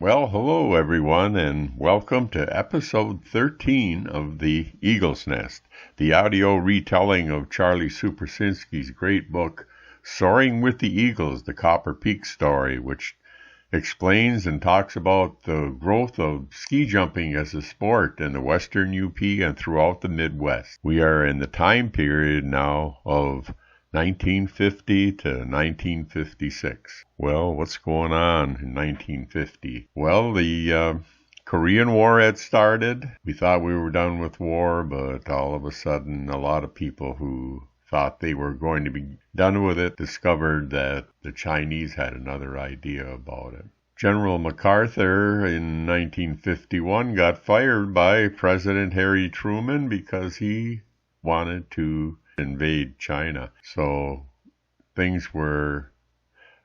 Well, hello everyone, and welcome to episode 13 of The Eagle's Nest, the audio retelling of Charlie Suprasinski's great book, Soaring with the Eagles, the Copper Peak Story, which explains and talks about the growth of ski jumping as a sport in the Western UP and throughout the Midwest. We are in the time period now of 1950 to 1956. Well, what's going on in 1950? Well, the Korean War had started. We thought we were done with war, but all of a sudden, a lot of people who thought they were going to be done with it discovered that the Chinese had another idea about it. General MacArthur in 1951 got fired by President Harry Truman because he wanted to invade China. So things were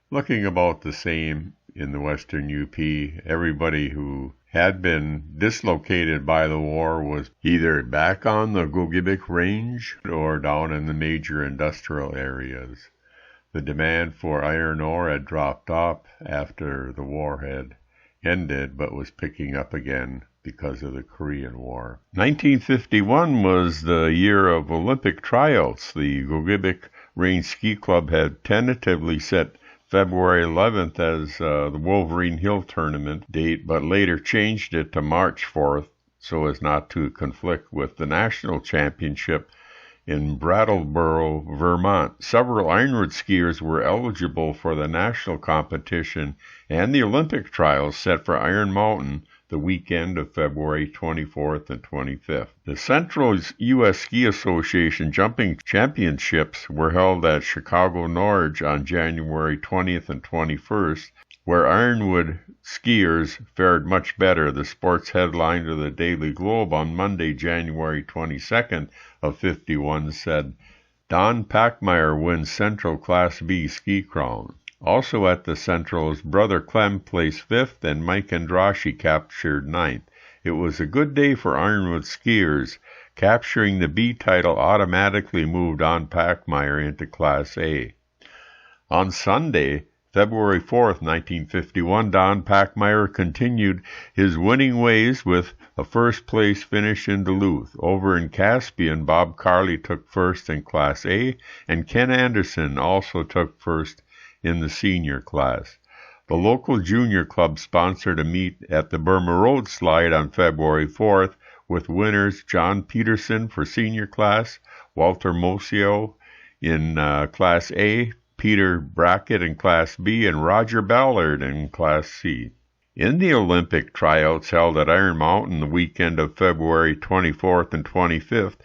looking about the same in the Western UP. Everybody who had been dislocated by the war was either back on the Gogebic Range or down in the major industrial areas. The demand for iron ore had dropped off after the war had ended, but was picking up again because of the Korean War. 1951 was the year of Olympic tryouts. The Gogebic Range Ski Club had tentatively set February 11th as the Wolverine Hill tournament date, but later changed it to March 4th so as not to conflict with the national championship in Brattleboro, Vermont. Several ironwood skiers were eligible for the national competition and the Olympic trials set for Iron Mountain the weekend of February 24th and 25th. The Central U.S. Ski Association Jumping Championships were held at Chicago Norge on January 20th and 21st, where ironwood skiers fared much better. The sports headline to the Daily Globe on Monday, January 22nd of 51 said, Don Packmeyer wins Central Class B ski crown. Also at the Centrals, Brother Clem placed 5th and Mike Andraschi captured 9th. It was a good day for ironwood skiers. Capturing the B title automatically moved Don Packmeyer into Class A. On Sunday, February 4th, 1951, Don Packmeyer continued his winning ways with a first-place finish in Duluth. Over in Caspian, Bob Carley took first in Class A, and Ken Anderson also took first in the senior class. The local junior club sponsored a meet at the Burma Road Slide on February 4th, with winners John Peterson for senior class, Walter Mosio in Class A, Peter Brackett in Class B, and Roger Ballard in Class C. In the Olympic tryouts held at Iron Mountain the weekend of February 24th and 25th,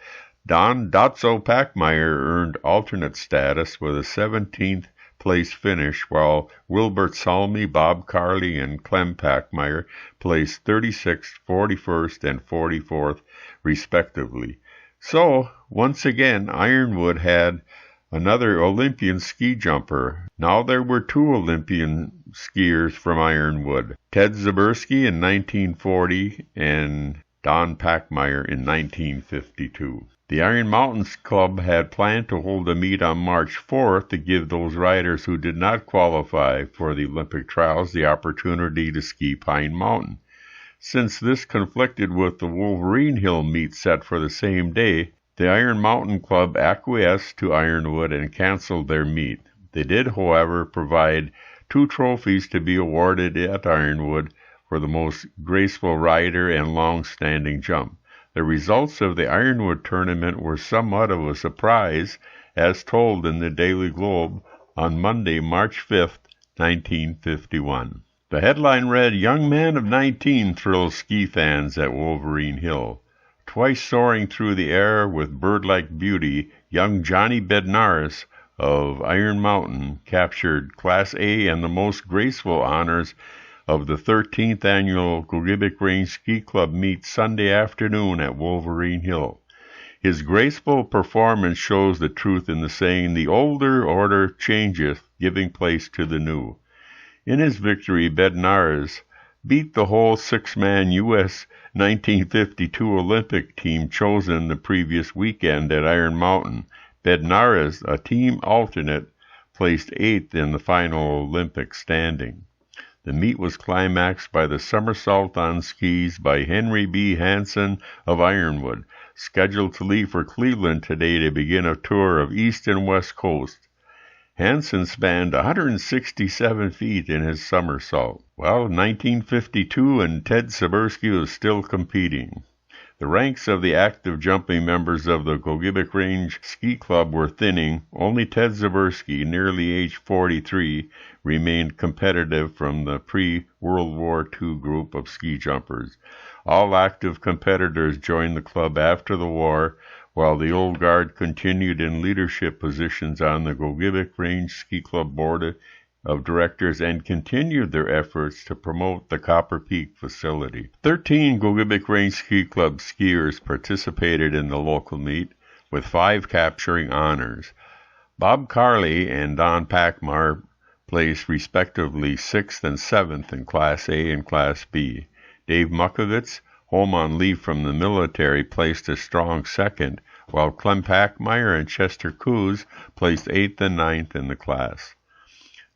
Don Dotso Packmeyer earned alternate status with a 17th place finish, while Wilbert Salmi, Bob Carley, and Clem Packmeyer placed 36th, 41st, and 44th, respectively. So, once again, Ironwood had another Olympian ski jumper. Now there were 2 Olympian skiers from Ironwood, Ted Zabriskie in 1940 and Don Packmeyer in 1952. The Iron Mountains Club had planned to hold a meet on March 4th to give those riders who did not qualify for the Olympic trials the opportunity to ski Pine Mountain. Since this conflicted with the Wolverine Hill meet set for the same day, the Iron Mountain Club acquiesced to Ironwood and canceled their meet. They did, however, provide 2 trophies to be awarded at Ironwood for the most graceful rider and long-standing jump. The results of the Ironwood tournament were somewhat of a surprise, as told in the Daily Globe on Monday, March 5th, 1951. The headline read, Young man of 19 thrills ski fans at Wolverine Hill. Twice soaring through the air with bird-like beauty, young Johnny Bednaris of Iron Mountain captured Class A and the most graceful honors of the 13th annual Gogebic Range Ski Club meet Sunday afternoon at Wolverine Hill. His graceful performance shows the truth in the saying, the older order changeth, giving place to the new. In his victory, Bednaris beat the whole 6-man U.S. 1952 Olympic team chosen the previous weekend at Iron Mountain. Bednaris, a team alternate, placed 8th in the final Olympic standing. The meet was climaxed by the somersault on skis by Henry B. Hansen of Ironwood, scheduled to leave for Cleveland today to begin a tour of East and West Coast. Hansen spanned 167 feet in his somersault. Well, 1952 and Ted Sebersky was still competing. The ranks of the active jumping members of the Gogebic Range Ski Club were thinning. Only Ted Sebersky, nearly age 43, remained competitive from the pre-World War II group of ski jumpers. All active competitors joined the club after the war, while the old guard continued in leadership positions on the Gogebic Range Ski Club Board of Directors and continued their efforts to promote the Copper Peak facility. 13 Gogebic Range Ski Club skiers participated in the local meet, with 5 capturing honors. Bob Carley and Don Packmar placed respectively 6th and 7th in Class A and Class B. Dave Muckovitz, home on leave from the military, placed a strong 2nd, while Clem Packmeyer and Chester Coos placed 8th and 9th in the class.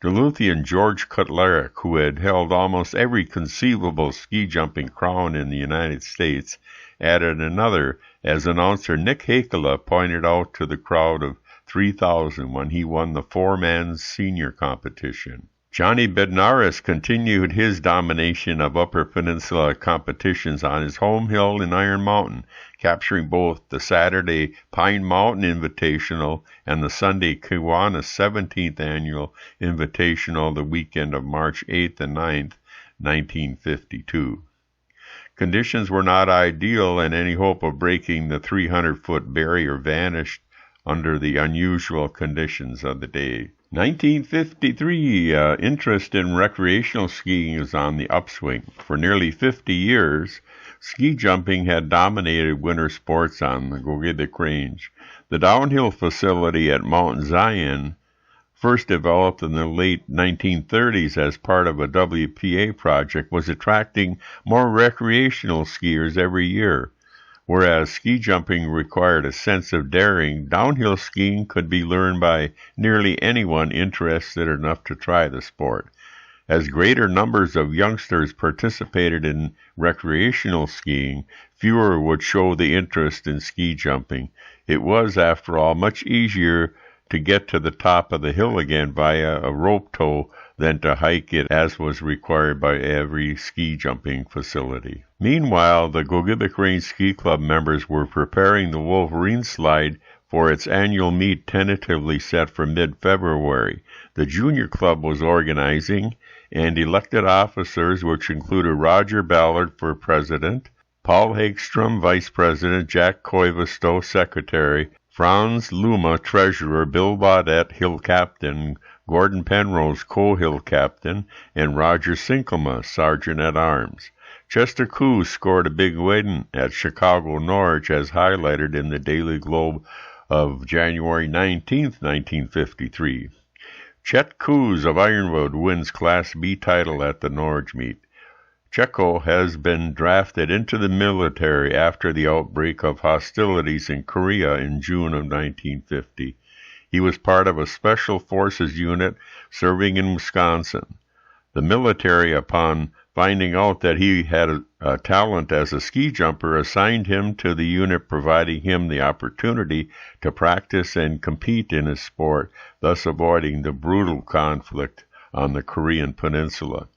Duluthian George Kotlarek, who had held almost every conceivable ski jumping crown in the United States, added another, as announcer Nick Hakela pointed out to the crowd of 3,000 when he won the 4-man senior competition. Johnny Bednaris continued his domination of Upper Peninsula competitions on his home hill in Iron Mountain, capturing both the Saturday Pine Mountain Invitational and the Sunday Kiwanis 17th Annual Invitational the weekend of March 8th and 9th, 1952. Conditions were not ideal, and any hope of breaking the 300-foot barrier vanished under the unusual conditions of the day. 1953, interest in recreational skiing is on the upswing. For nearly 50 years, ski jumping had dominated winter sports on the Gogebic Range. The downhill facility at Mount Zion, first developed in the late 1930s as part of a WPA project, was attracting more recreational skiers every year. Whereas ski jumping required a sense of daring, downhill skiing could be learned by nearly anyone interested enough to try the sport. As greater numbers of youngsters participated in recreational skiing, fewer would show the interest in ski jumping. It was, after all, much easier to get to the top of the hill again via a rope tow than to hike it, as was required by every ski jumping facility. Meanwhile, the Gogebic Range Ski Club members were preparing the Wolverine Slide for its annual meet, tentatively set for mid-February. The Junior Club was organizing, and elected officers, which included Roger Ballard for president, Paul Hagstrom, vice president, Jack Koivisto, secretary, Franz Luma, treasurer, Bill Baudette, hill captain, Gordon Penrose, co-hill captain, and Roger Sinkelma, sergeant-at-arms. Chester Coos scored a big win at Chicago Norwich, as highlighted in the Daily Globe of January 19, 1953. Chet Coos of Ironwood wins Class B title at the Norwich meet. Checo has been drafted into the military after the outbreak of hostilities in Korea in June of 1950. He was part of a Special Forces unit serving in Wisconsin. The military, upon finding out that he had a talent as a ski jumper, assigned him to the unit, providing him the opportunity to practice and compete in his sport, thus avoiding the brutal conflict on the Korean Peninsula.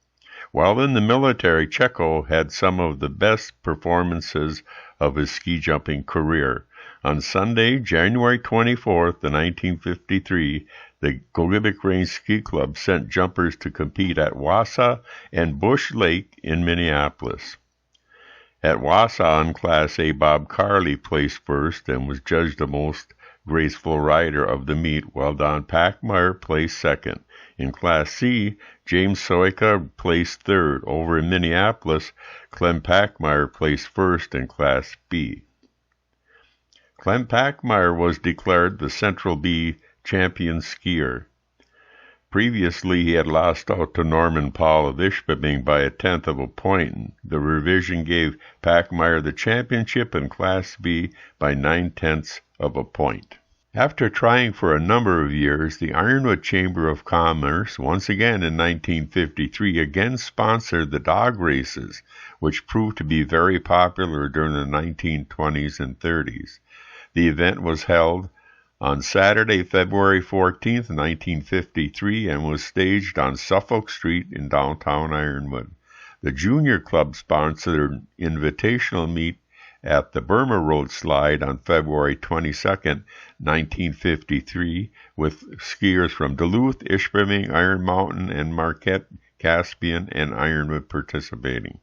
While in the military, Checo had some of the best performances of his ski jumping career. On Sunday, January 24, 1953, the Gogebic Range Ski Club sent jumpers to compete at Wausau and Bush Lake in Minneapolis. At Wausau, in Class A, Bob Carley placed first and was judged the most graceful rider of the meet, while Don Packmeyer placed second. In Class C, James Soika placed third. Over in Minneapolis, Clem Packmeyer placed first in Class B. Clem Packmeyer was declared the Central B champion skier. Previously, he had lost out to Norman Paul of Ishpeming by 1/10 of a point. The revision gave Packmeyer the championship in Class B by 9/10 of a point. After trying for a number of years, the Ironwood Chamber of Commerce, once again in 1953, again sponsored the dog races, which proved to be very popular during the 1920s and 30s. The event was held on Saturday, February 14th, 1953, and was staged on Suffolk Street in downtown Ironwood. The Junior Club sponsored an invitational meet at the Burma Road Slide on February 22, 1953, with skiers from Duluth, Ishpeming, Iron Mountain, and Marquette, Caspian, and Ironwood participating.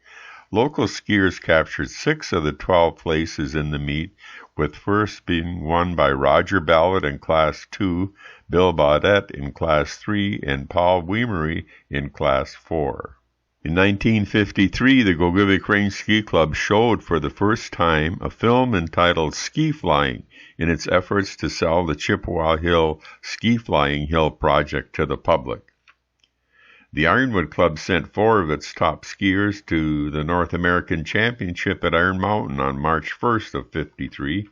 Local skiers captured 6 of the 12 places in the meet, with first being won by Roger Ballard in Class 2, Bill Baudette in Class 3, and Paul Weimery in Class 4. In 1953, the Gogebic Range Ski Club showed for the first time a film entitled Ski Flying in its efforts to sell the Chippewa Hill Ski Flying Hill project to the public. The Ironwood Club sent 4 of its top skiers to the North American Championship at Iron Mountain on March 1st of 53,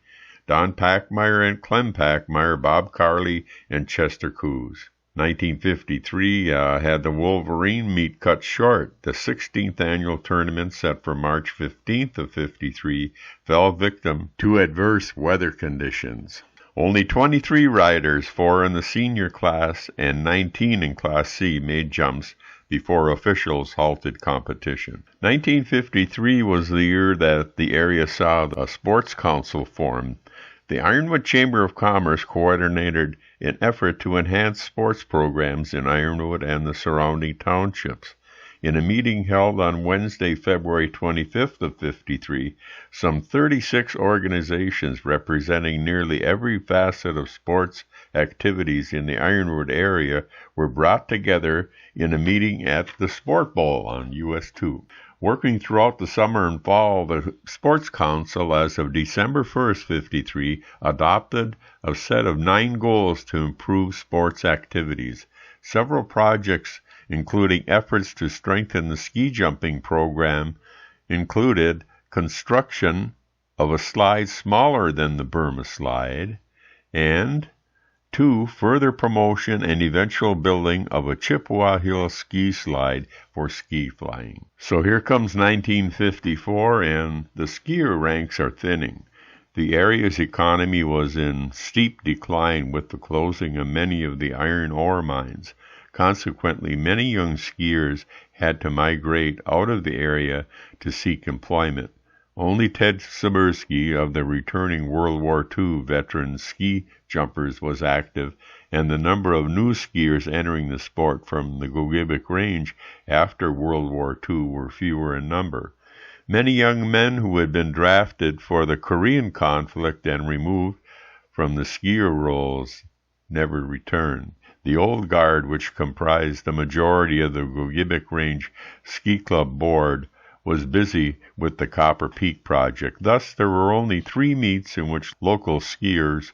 Don Packmeyer and Clem Packmeyer, Bob Carley, and Chester Coos. 1953 had the Wolverine meet cut short. The 16th annual tournament, set for March 15th of 53, fell victim to adverse weather conditions. Only 23 riders, 4 in the senior class and 19 in Class C, made jumps before officials halted competition. 1953 was the year that the area saw a sports council formed. The Ironwood Chamber of Commerce coordinated an effort to enhance sports programs in Ironwood and the surrounding townships. In a meeting held on Wednesday, February 25th of 53, some 36 organizations representing nearly every facet of sports activities in the Ironwood area were brought together in a meeting at the Sport Bowl on US 2. Working throughout the summer and fall, the Sports Council, as of December 1st, 53, adopted a set of 9 goals to improve sports activities. Several projects, including efforts to strengthen the ski jumping program, included construction of a slide smaller than the Burma slide, and 2, further promotion and eventual building of a Chippewa Hill ski slide for ski flying. So here comes 1954, and the skier ranks are thinning. The area's economy was in steep decline with the closing of many of the iron ore mines. Consequently, many young skiers had to migrate out of the area to seek employment. Only Ted Sibursky of the returning World War II veteran ski jumpers was active, and the number of new skiers entering the sport from the Gogebic Range after World War II were fewer in number. Many young men who had been drafted for the Korean conflict and removed from the skier rolls never returned. The old guard, which comprised the majority of the Gogebic Range Ski Club board, was busy with the Copper Peak project. Thus, there were only 3 meets in which local skiers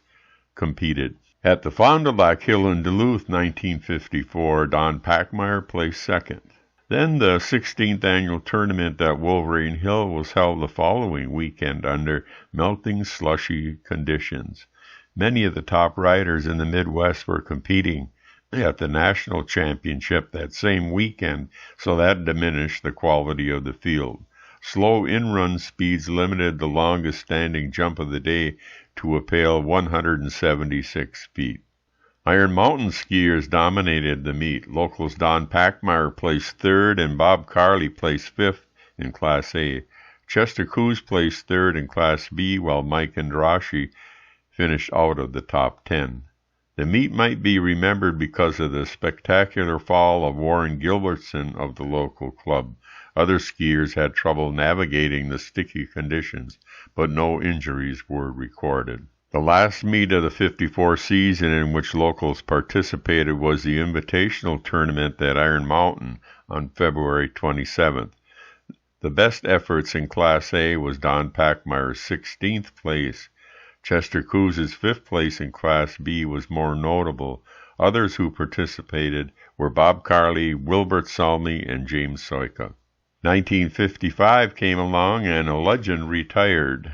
competed. At the Fond du Lac Hill in Duluth, 1954, Don Packmeyer placed second. Then the 16th annual tournament at Wolverine Hill was held the following weekend under melting, slushy conditions. Many of the top riders in the Midwest were competing at the national championship that same weekend, so that diminished the quality of the field. Slow in-run speeds limited the longest standing jump of the day to a pale 176 feet. Iron Mountain skiers dominated the meet. Locals Don Packmeyer placed 3rd and Bob Carley placed 5th in Class A. Chester Coos placed 3rd in Class B, while Mike Andraschi finished out of the top 10. The meet might be remembered because of the spectacular fall of Warren Gilbertson of the local club. Other skiers had trouble navigating the sticky conditions, but no injuries were recorded. The last meet of the 54 season in which locals participated was the Invitational Tournament at Iron Mountain on February 27th. The best efforts in Class A was Don Packmeyer's 16th place. Chester Coos' 5th place in Class B was more notable. Others who participated were Bob Carley, Wilbert Salmi, and James Soika. 1955 came along and a legend retired.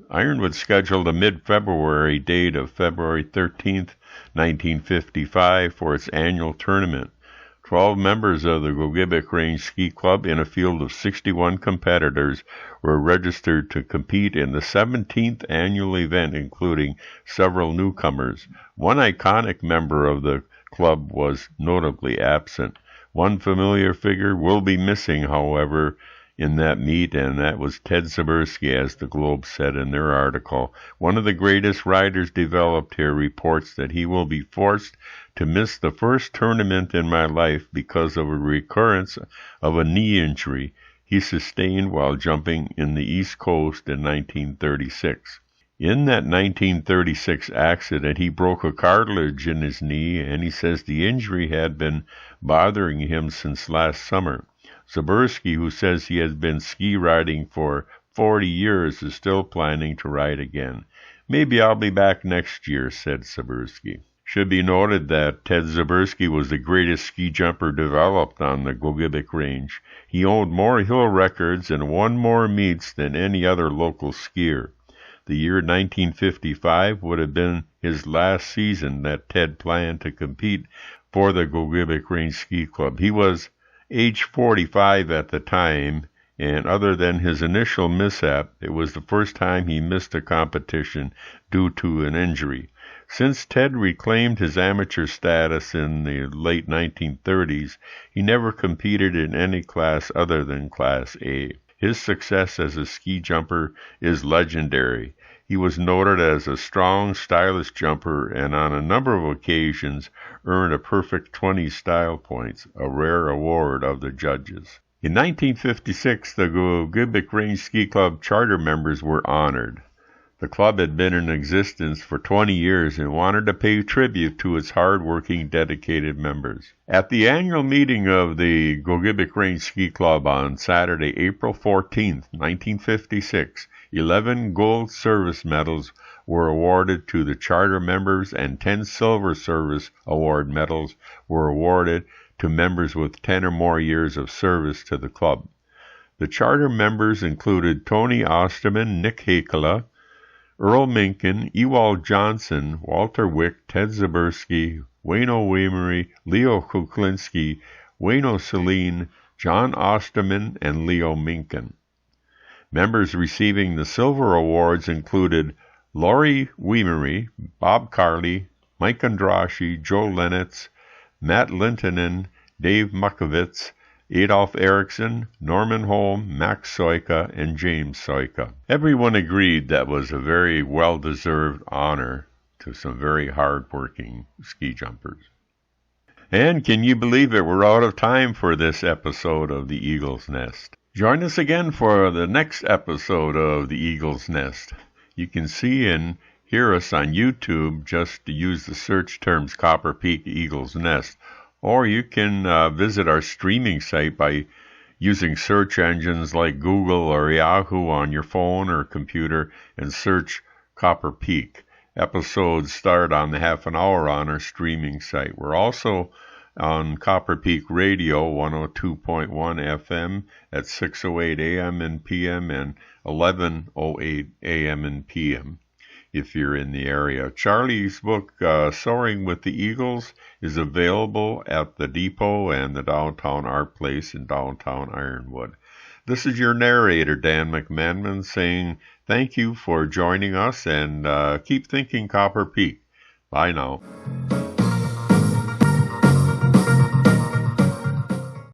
Ironwood scheduled a mid-February date of February 13th, 1955 for its annual tournament. 12 members of the Gogebic Range Ski Club in a field of 61 competitors were registered to compete in the 17th annual event, including several newcomers. One iconic member of the club was notably absent. One familiar figure will be missing, however, in that meet, and that was Ted Zabriskie, as the Globe said in their article. One of the greatest riders developed here reports that he will be forced to miss the first tournament in my life because of a recurrence of a knee injury he sustained while jumping in the East Coast in 1936. In that 1936 accident, he broke a cartilage in his knee, and he says the injury had been bothering him since last summer. Zabriskie, who says he has been ski riding for 40 years, is still planning to ride again. Maybe I'll be back next year, said Zabriskie. Should be noted that Ted Zabriskie was the greatest ski jumper developed on the Gogebic Range. He owned more hill records and won more meets than any other local skier. The year 1955 would have been his last season that Ted planned to compete for the Gogebic Range Ski Club. He was age 45 at the time, and other than his initial mishap, it was the first time he missed a competition due to an injury. Since Ted reclaimed his amateur status in the late 1930s, he never competed in any class other than Class A. His success as a ski jumper is legendary. He was noted as a strong, stylish jumper, and on a number of occasions earned a perfect 20 style points, a rare award of the judges. In 1956, the Gogebic Range Ski Club charter members were honored. The club had been in existence for 20 years and wanted to pay tribute to its hard-working, dedicated members. At the annual meeting of the Gogebic Range Ski Club on Saturday, April 14, 1956, 11 gold service medals were awarded to the charter members and 10 silver service award medals were awarded to members with 10 or more years of service to the club. The charter members included Tony Osterman, Nick Hakela, Earl Minkin, Ewald Johnson, Walter Wick, Ted Zabriskie, Wayno Weimery, Leo Kuklinski, Wayno Celine, John Osterman, and Leo Minkin. Members receiving the silver awards included Laurie Weimery, Bob Carley, Mike Andraschi, Joe Lenitz, Matt Lintonen, Dave Mukovitz, Adolf Eriksson, Norman Holm, Max Soika, and James Soika. Everyone agreed that was a very well-deserved honor to some very hard-working ski jumpers. And can you believe it? We're out of time for this episode of The Eagle's Nest. Join us again for the next episode of The Eagle's Nest. You can see and hear us on YouTube. Just to use the search terms Copper Peak Eagle's Nest. Or you can visit our streaming site by using search engines like Google or Yahoo on your phone or computer and search Copper Peak. Episodes start on the half an hour on our streaming site. We're also on Copper Peak Radio 102.1 FM at 6:08 a.m. and p.m. and 11:08 a.m. and p.m. if you're in the area. Charlie's book, Soaring with the Eagles, is available at the Depot and the Downtown Art Place in downtown Ironwood. This is your narrator, Dan McManman, saying thank you for joining us, and keep thinking Copper Peak. Bye now.